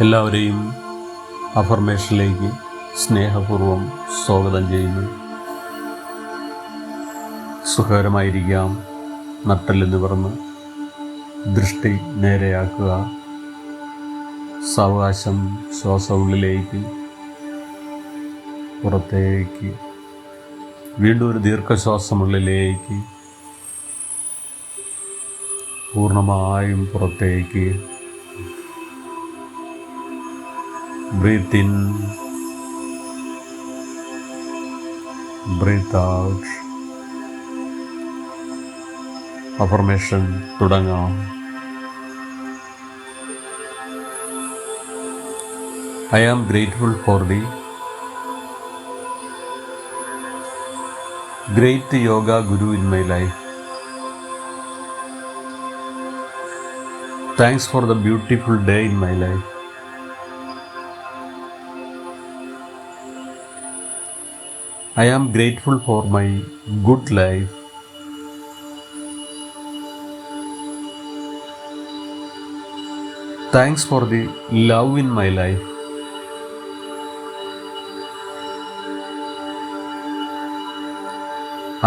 എല്ലാവരെയും അഫർമേഷനിലേക്ക് സ്നേഹപൂർവ്വം സ്വാഗതം ചെയ്യുന്നു. സുഖകരമായിരിക്കാം. നട്ടെല്ല് നിവർന്ന് ദൃഷ്ടി നേരെയാക്കുക. സാവകാശം ശ്വാസം ഉള്ളിലേക്ക് പുറത്തേക്ക്, വീണ്ടും ഒരു ദീർഘശ്വാസം ഉള്ളിലേക്ക്, പൂർണ്ണമായും പുറത്തേക്ക്. Breathe in, breathe out. Affirmation തുടങ്ങാം. I am grateful for the great yoga guru in my life. Thanks for the beautiful day in my life. I am grateful for my good life. Thanks for the love in my life.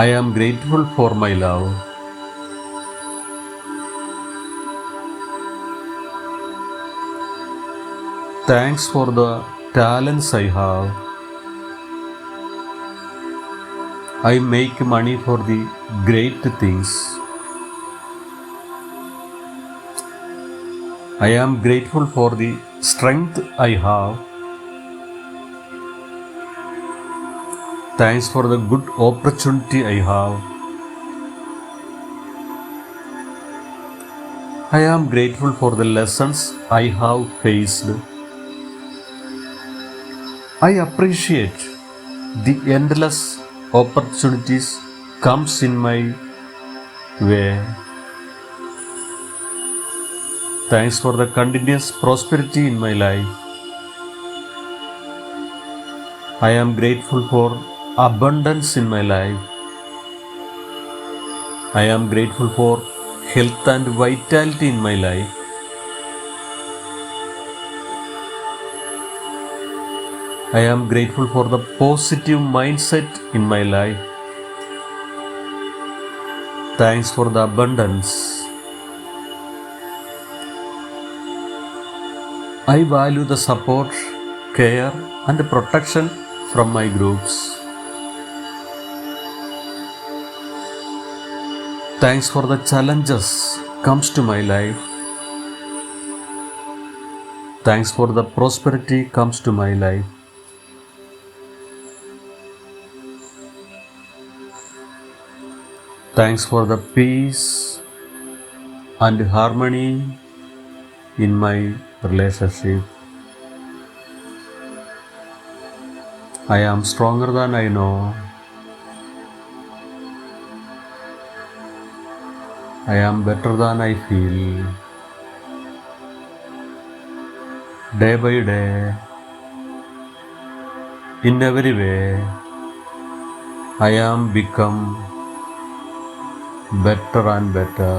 I am grateful for my love. Thanks for the talents I have. I make money for the great things. I am grateful for the strength I have. Thanks for the good opportunity I have. I am grateful for the lessons I have faced. I appreciate the endless opportunities comes in my way. Thanks for the continuous prosperity in my life. I am grateful for abundance in my life. I am grateful for health and vitality in my life. I am grateful for the positive mindset in my life. Thanks for the abundance. I value the support, care and protection from my groups. Thanks for the challenges comes to my life. Thanks for the prosperity comes to my life. Thanks for the peace and harmony in my relationship. I am stronger than I know. I am better than I feel. Day by day, in every way, I am become better and better.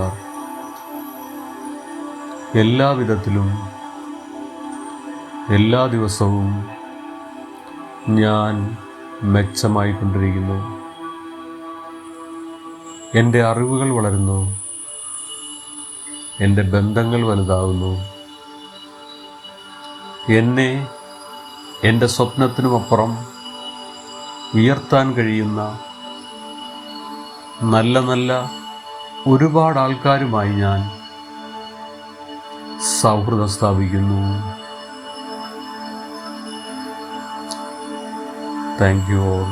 എല്ലാ വിധത്തിലും എല്ലാ ദിവസവും ഞാൻ മെച്ചമായിക്കൊണ്ടിരിക്കുന്നു. എൻ്റെ അറിവുകൾ വളരുന്നു. എൻ്റെ ബന്ധങ്ങൾ വലുതാകുന്നു. എന്നെ എൻ്റെ സ്വപ്നത്തിനുമപ്പുറം ഉയർത്താൻ കഴിയുന്ന നല്ല നല്ല ഒരുപാട് ആൾക്കാരുമായി ഞാൻ സൗഹൃദം സ്ഥാപിക്കുന്നു. Thank you all.